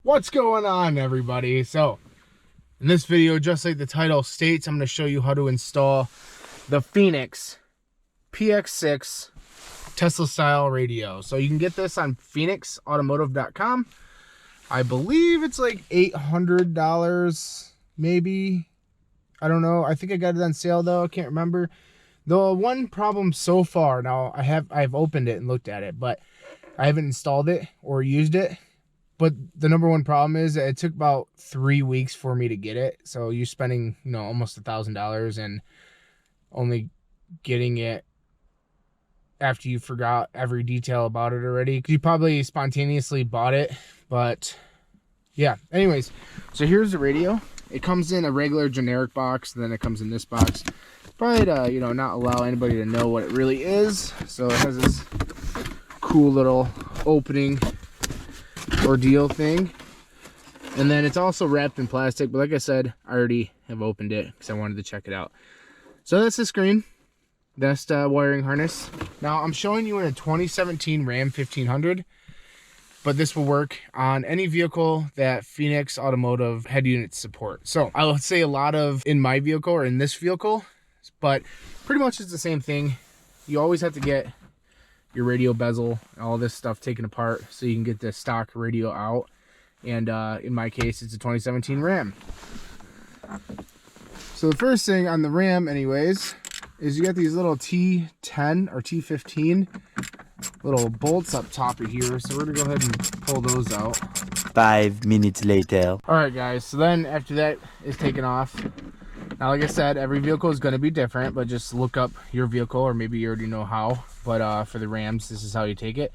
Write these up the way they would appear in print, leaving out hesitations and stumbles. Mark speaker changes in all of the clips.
Speaker 1: What's going on, everybody? So in this video, just like the title states, I'm going to show you how to install the Phoenix PX6 Tesla style radio. So you can get this on phoenixautomotive.com. I believe it's like $800, maybe. I don't know. I think I got it on sale though. I can't remember. The one problem so far, now I've opened it and looked at it, but I haven't installed it or used it. But the number one problem is that it took about 3 weeks for me to get it. So you're spending, almost $1,000 and only getting it after you forgot every detail about it already. You probably spontaneously bought it, but yeah. Anyways, so here's the radio. It comes in a regular generic box, and then it comes in this box. Probably to, not allow anybody to know what it really is. So it has this cool little opening ordeal thing, and then it's also wrapped in plastic, but like I said, I already have opened it because I wanted to check it out. So that's the screen. That's the wiring harness. Now I'm showing you in a 2017 Ram 1500, but this will work on any vehicle that Phoenix Automotive head units support. So I would say a lot of in my vehicle or in this vehicle, but pretty much it's the same thing. You always have to get your radio bezel, all this stuff taken apart so you can get the stock radio out. And in my case, it's a 2017 Ram. So the first thing on the Ram anyways is you got these little T10 or T15 little bolts up top of here. So we're gonna go ahead and pull those out.
Speaker 2: 5 minutes later.
Speaker 1: All right guys, so then after that is taken off, now like I said, every vehicle is going to be different, but just look up your vehicle, or maybe you already know how, but for the Rams, this is how you take it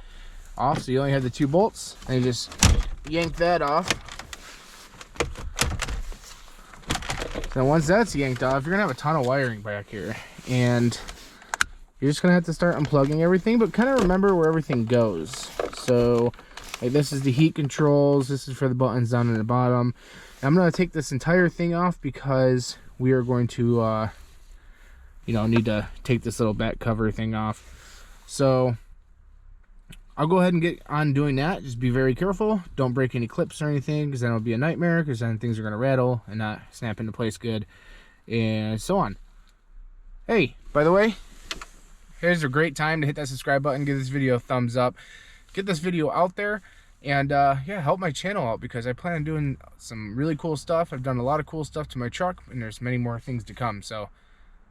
Speaker 1: off. So you only have the 2 bolts, and you just yank that off. So once that's yanked off, you're going to have a ton of wiring back here, and you're just going to have to start unplugging everything, but kind of remember where everything goes. So like this is the heat controls, this is for the buttons down in the bottom. I'm going to take this entire thing off because we are going to need to take this little back cover thing off. So I'll go ahead and get on doing that. Just be very careful, don't break any clips or anything, because then it'll be a nightmare, because then things are going to rattle and not snap into place good, and so on. Hey, by the way, here's a great time to hit that subscribe button, give this video a thumbs up, get this video out there, and yeah, help my channel out, because I plan on doing some really cool stuff. I've done a lot of cool stuff to my truck, and there's many more things to come, so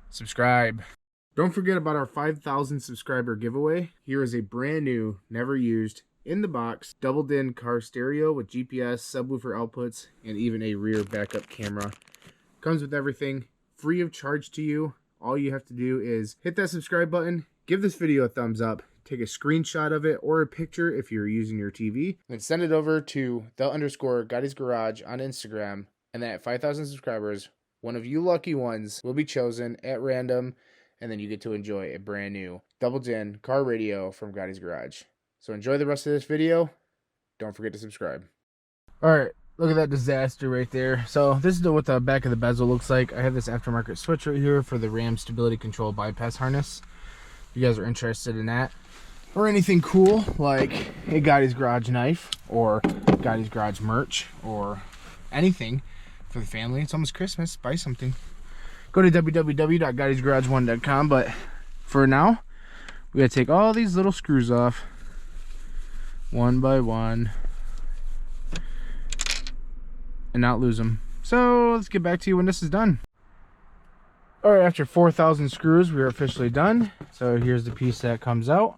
Speaker 1: subscribe. Don't forget about our 5,000 subscriber giveaway. Here is a brand new, never used, in the box, double-din car stereo with GPS, subwoofer outputs, and even a rear backup camera. Comes with everything, free of charge to you. All you have to do is hit that subscribe button, give this video a thumbs up, take a screenshot of it or a picture if you're using your TV, and send it over to _Gotti's Garage on Instagram. And then at 5,000 subscribers, one of you lucky ones will be chosen at random, and then you get to enjoy a brand new double-din car radio from Gotti's Garage. So enjoy the rest of this video. Don't forget to subscribe. All right, look at that disaster right there. So this is what the back of the bezel looks like. I have this aftermarket switch right here for the Ram stability control bypass harness. If you guys are interested in that, or anything cool like a Gotti's Garage knife or Gotti's Garage merch or anything for the family. It's almost Christmas. Buy something. Go to www.gottisgarage1.com. But for now, we gotta take all these little screws off one by one and not lose them. So let's get back to you when this is done. All right, after 4,000 screws, we are officially done. So here's the piece that comes out,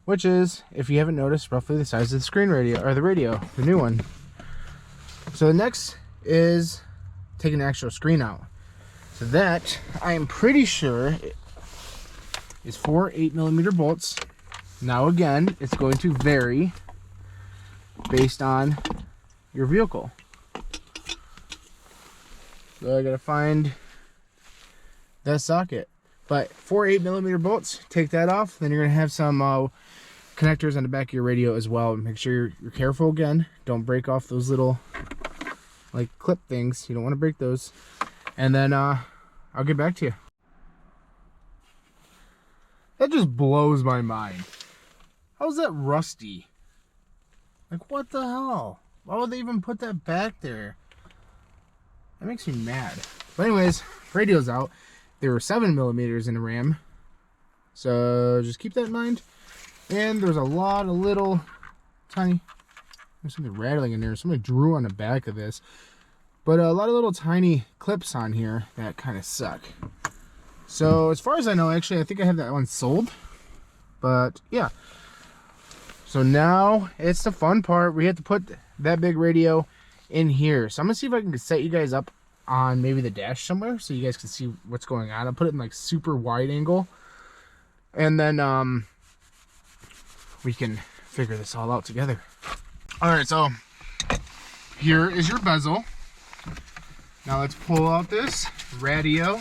Speaker 1: which is, if you haven't noticed, roughly the size of the screen radio, or the radio, the new one. So the next is taking the actual screen out. So that, I am pretty sure, is 4 8mm bolts. Now again, it's going to vary based on your vehicle. So I gotta find that socket. But 4 8mm bolts, take that off. Then you're gonna have some connectors on the back of your radio as well. Make sure you're careful again. Don't break off those little like clip things. You don't want to break those. And then I'll get back to you. That just blows my mind. How's that rusty? Like, what the hell? Why would they even put that back there? That makes me mad. But anyways, radio's out. There were 7 millimeters in the RAM. So just keep that in mind. And there's a lot of little tiny, there's something rattling in there. Somebody drew on the back of this. But a lot of little tiny clips on here that kind of suck. So as far as I know, actually, I think I have that one sold. But yeah. So now it's the fun part. We have to put that big radio in here. So I'm gonna see if I can set you guys up on maybe the dash somewhere so you guys can see what's going on. I'll put it in like super wide angle. And then we can figure this all out together. Alright, so here is your bezel. Now let's pull out this radio.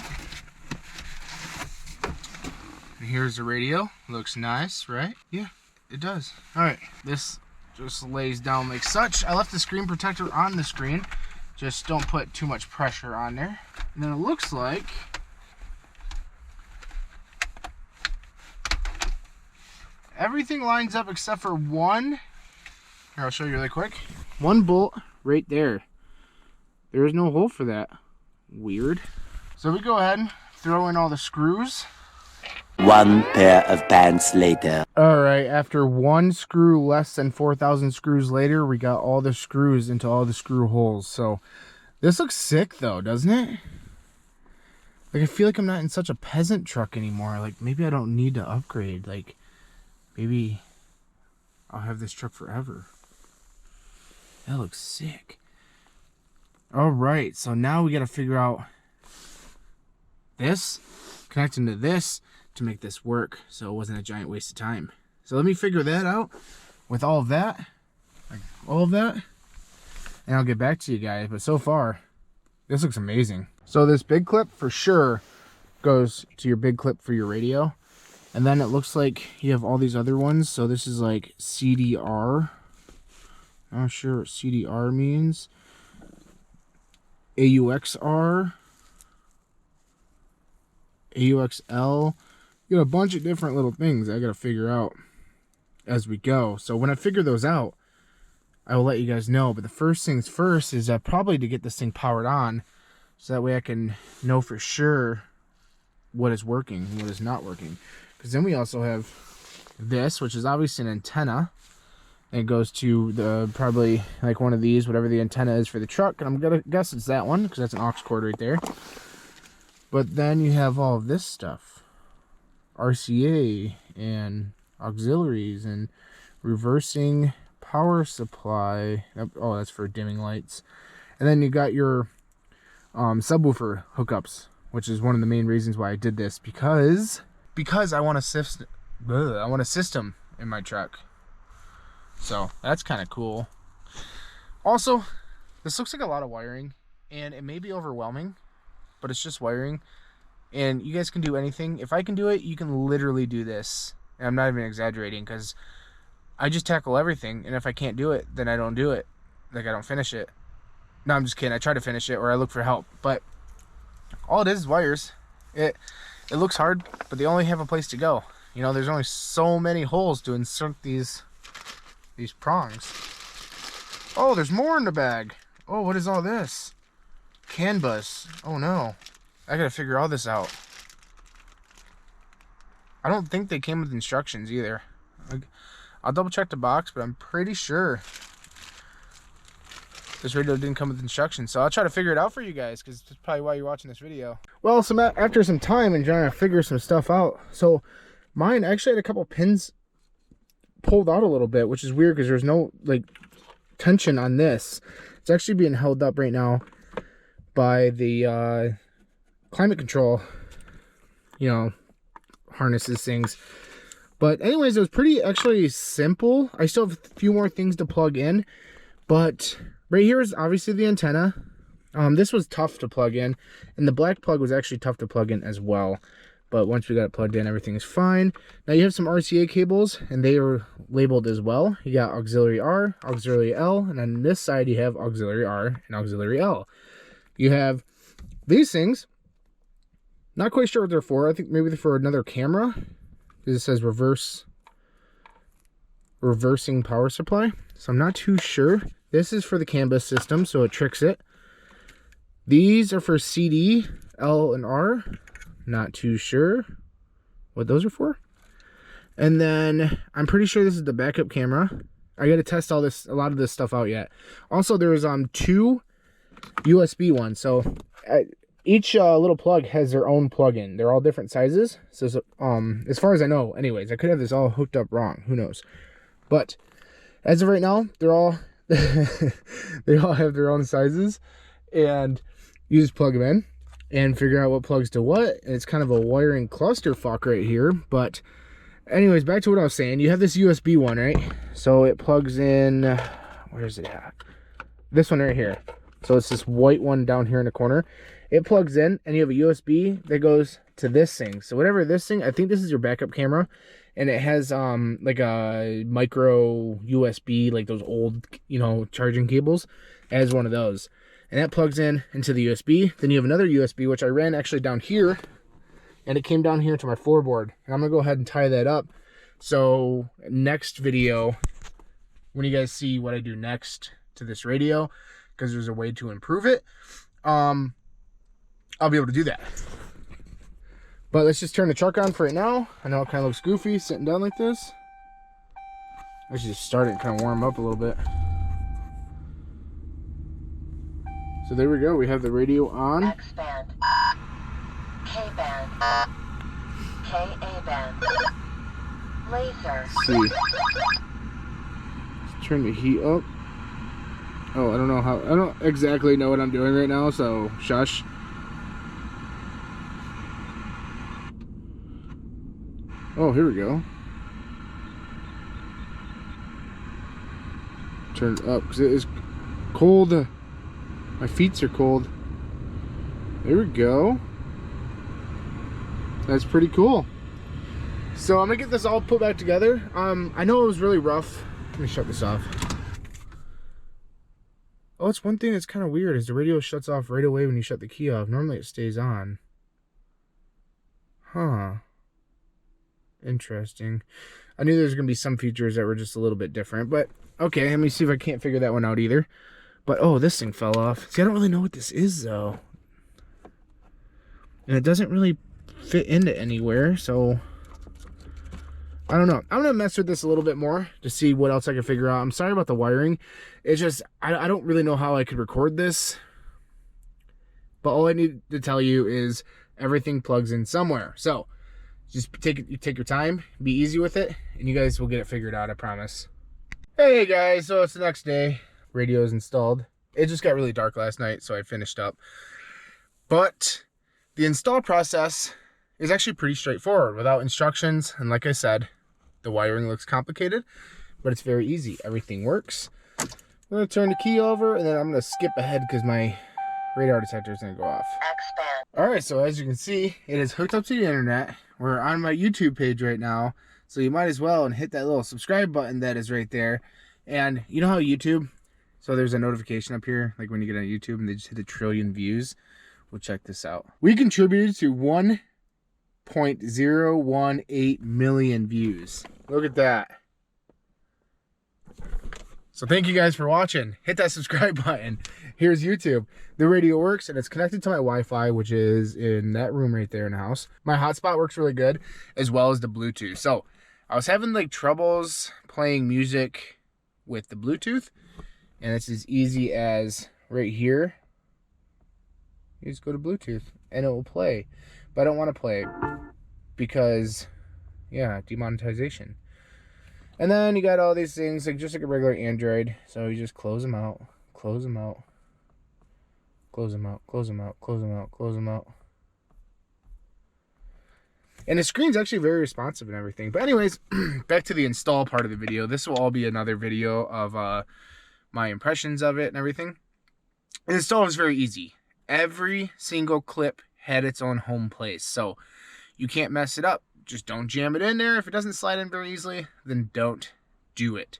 Speaker 1: And here's the radio. Looks nice, right? Yeah, it does. Alright, this just lays down like such. I left the screen protector on the screen. Just don't put too much pressure on there. And then it looks like everything lines up except for one. Here, I'll show you really quick. One bolt right there. There is no hole for that. Weird. So we go ahead and throw in all the screws.
Speaker 2: 1 pair of pants later.
Speaker 1: Alright, after one screw less than 4,000 screws later, we got all the screws into all the screw holes. So this looks sick though, doesn't it? Like, I feel like I'm not in such a peasant truck anymore. Like, maybe I don't need to upgrade. Like, maybe I'll have this truck forever. That looks sick. Alright, so now we got to figure out this, connecting to this to make this work so it wasn't a giant waste of time. So let me figure that out with all of that, like all of that, and I'll get back to you guys. But so far, this looks amazing. So this big clip for sure goes to your big clip for your radio. And then it looks like you have all these other ones. So this is like CDR. I'm not sure what CDR means. AUXR. AUXL. You got a bunch of different little things I got to figure out as we go. So when I figure those out, I will let you guys know. But the first things first is probably to get this thing powered on. So that way I can know for sure what is working and what is not working. Because then we also have this, which is obviously an antenna. And it goes to the probably like one of these, whatever the antenna is for the truck. And I'm going to guess it's that one because that's an aux cord right there. But then you have all of this stuff. RCA and auxiliaries and reversing power supply. Oh, that's for dimming lights. And then you got your subwoofer hookups, which is one of the main reasons why I did this, because I want a system in my truck. So that's kind of cool. Also, this looks like a lot of wiring, and it may be overwhelming, but it's just wiring, and you guys can do anything. If I can do it, you can literally do this, and I'm not even exaggerating, because I just tackle everything, and if I can't do it, then I don't do it. Like, I don't finish it. No, I'm just kidding. I try to finish it, or I look for help, but all it is wires. It looks hard, but they only have a place to go. You know, there's only so many holes to insert these prongs. Oh, there's more in the bag. Oh, what is all this? CAN bus. Oh no, I gotta figure all this out. I don't think they came with instructions either. I'll double check the box, but I'm pretty sure this radio didn't come with instructions. So I'll try to figure it out for you guys, because that's probably why you're watching this video. Well, after some time and trying to figure some stuff out, so mine actually had a couple pins pulled out a little bit, which is weird because there's no like tension on this. It's actually being held up right now by the climate control, you know, harnesses things. But anyways, it was pretty actually simple. I still have a few more things to plug in, but right here is obviously the antenna. This was tough to plug in, and the black plug was actually tough to plug in as well. But once we got it plugged in, everything is fine. Now you have some RCA cables, and they are labeled as well. You got auxiliary R, auxiliary L, and on this side you have auxiliary R and auxiliary L. You have these things. Not quite sure what they're for. I think maybe they're for another camera, because it says reversing power supply. So I'm not too sure. This is for the CAN bus system, so it tricks it. These are for CD, L, and R. Not too sure what those are for. And then I'm pretty sure this is the backup camera. I got to test a lot of this stuff out yet. Also, there's 2 USB ones. So each little plug has their own plug-in. They're all different sizes. So as far as I know, anyways, I could have this all hooked up wrong. Who knows? But as of right now, they're all they all have their own sizes, and you just plug them in and figure out what plugs to what. And it's kind of a wiring clusterfuck right here. But anyways, back to what I was saying. You have this USB one, right? So it plugs in, where is it at? This one right here. So it's this white one down here in the corner. It plugs in, and you have a USB that goes to this thing. So whatever this thing, I think this is your backup camera, and it has like a micro USB, like those old, charging cables. It has one of those, and that plugs in into the USB. Then you have another USB, which I ran actually down here, and it came down here to my floorboard. And I'm gonna go ahead and tie that up. So next video, when you guys see what I do next to this radio, because there's a way to improve it, I'll be able to do that. But let's just turn the truck on for right now. I know it kind of looks goofy sitting down like this. I should just start it and kind of warm up a little bit. So there we go. We have the radio on.
Speaker 3: X band, K band, KA band, laser.
Speaker 1: Let's see. Let's turn the heat up. Oh, I don't exactly know what I'm doing right now, so shush. Oh, here we go. Turn it up because it is cold. My feet are cold. There we go. That's pretty cool. So I'm gonna get this all put back together. I know it was really rough. Let me shut this off. Oh, it's one thing that's kind of weird is the radio shuts off right away when you shut the key off. Normally it stays on. Huh. Interesting. I knew there was going to be some features that were just a little bit different, but okay, let me see if I can't figure that one out either. But oh, this thing fell off. See, I don't really know what this is though. And it doesn't really fit into anywhere, so I don't know. I'm going to mess with this a little bit more to see what else I can figure out. I'm sorry about the wiring. It's just, I don't really know how I could record this. But all I need to tell you is everything plugs in somewhere. So just take your time, be easy with it, and you guys will get it figured out, I promise. Hey guys, so it's the next day. Radio is installed. It just got really dark last night, so I finished up. But the install process is actually pretty straightforward without instructions. And like I said, the wiring looks complicated, but it's very easy. Everything works. I'm going to turn the key over, and then I'm going to skip ahead because my radar detector is going to go off. Alright, so as you can see, it is hooked up to the internet. We're on my YouTube page right now, so you might as well and hit that little subscribe button that is right there. And you know how YouTube, so there's a notification up here, like when you get on YouTube and they just hit 1 trillion views. Well, check this out. We contributed to 1.018 million views. Look at that. So thank you guys for watching. Hit that subscribe button. Here's YouTube. The radio works and it's connected to my Wi-Fi, which is in that room right there in the house. My hotspot works really good, as well as the Bluetooth. So I was having like troubles playing music with the Bluetooth, and it's as easy as right here. You just go to Bluetooth and it will play. But I don't want to play it because, yeah, demonetization. And then you got all these things, like just like a regular Android. So you just close them out, close them out, close them out, close them out, close them out, close them out. And the screen's actually very responsive and everything. But anyways, back to the install part of the video. This will all be another video of my impressions of it and everything. The install is very easy. Every single clip had its own home place. So you can't mess it up. Just don't jam it in there. If it doesn't slide in very easily, then don't do it.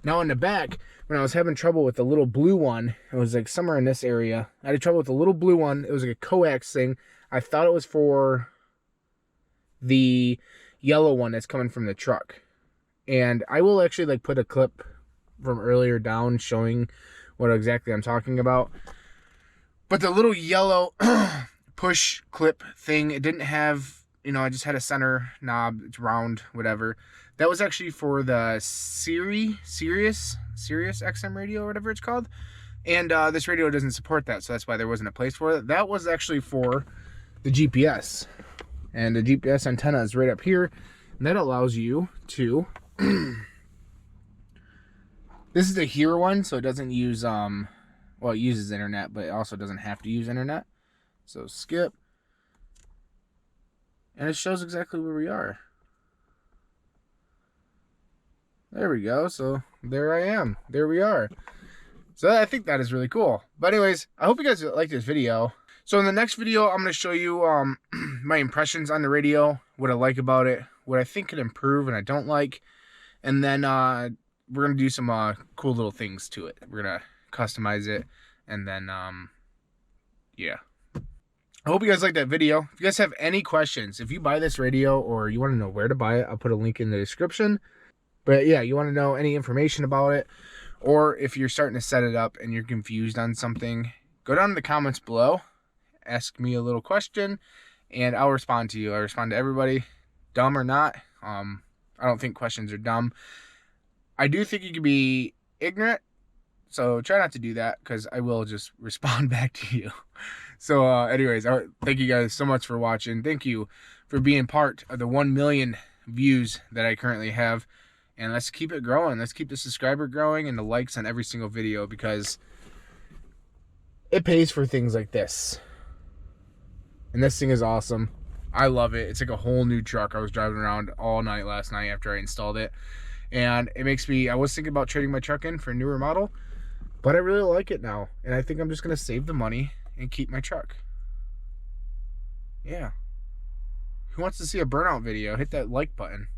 Speaker 1: Now in the back, when I was having trouble with the little blue one, it was like somewhere in this area. I had trouble with the little blue one. It was like a coax thing. I thought it was for the yellow one that's coming from the truck. And I will actually like put a clip from earlier down showing what exactly I'm talking about. But the little yellow push clip thing, it didn't have, you know, I just had a center knob. It's round, whatever. That was actually for the Sirius XM radio or whatever it's called. And this radio doesn't support that, so that's why there wasn't a place for it. That was actually for the GPS. And the GPS antenna is right up here. And that allows you to... This is a Here one, so it doesn't use... well, it uses internet, but it also doesn't have to use internet. So skip. And it shows exactly where we are. There we go. So there I am. There we are. So I think that is really cool. But anyways, I hope you guys like this video. So in the next video, I'm going to show you my impressions on the radio, what I like about it, what I think could improve and I don't like. And then we're going to do some cool little things to it. We're going to customize it. And then, yeah. I hope you guys liked that video. If you guys have any questions, if you buy this radio or you want to know where to buy it, I'll put a link in the description. But yeah, you want to know any information about it, or if you're starting to set it up and you're confused on something, go down in the comments below, ask me a little question, and I'll respond to you. I respond to everybody, dumb or not. I don't think questions are dumb. I do think you can be ignorant, so try not to do that, because I will just respond back to you. So anyways, thank you guys so much for watching. Thank you for being part of the 1 million views that I currently have. And let's keep it growing. Let's keep the subscriber growing and the likes on every single video, because it pays for things like this. And this thing is awesome. I love it. It's like a whole new truck. I was driving around all night last night after I installed it. And it makes me, I was thinking about trading my truck in for a newer model, but I really like it now. And I think I'm just going to save the money and keep my truck. Yeah. Who wants to see a burnout video? Hit that like button.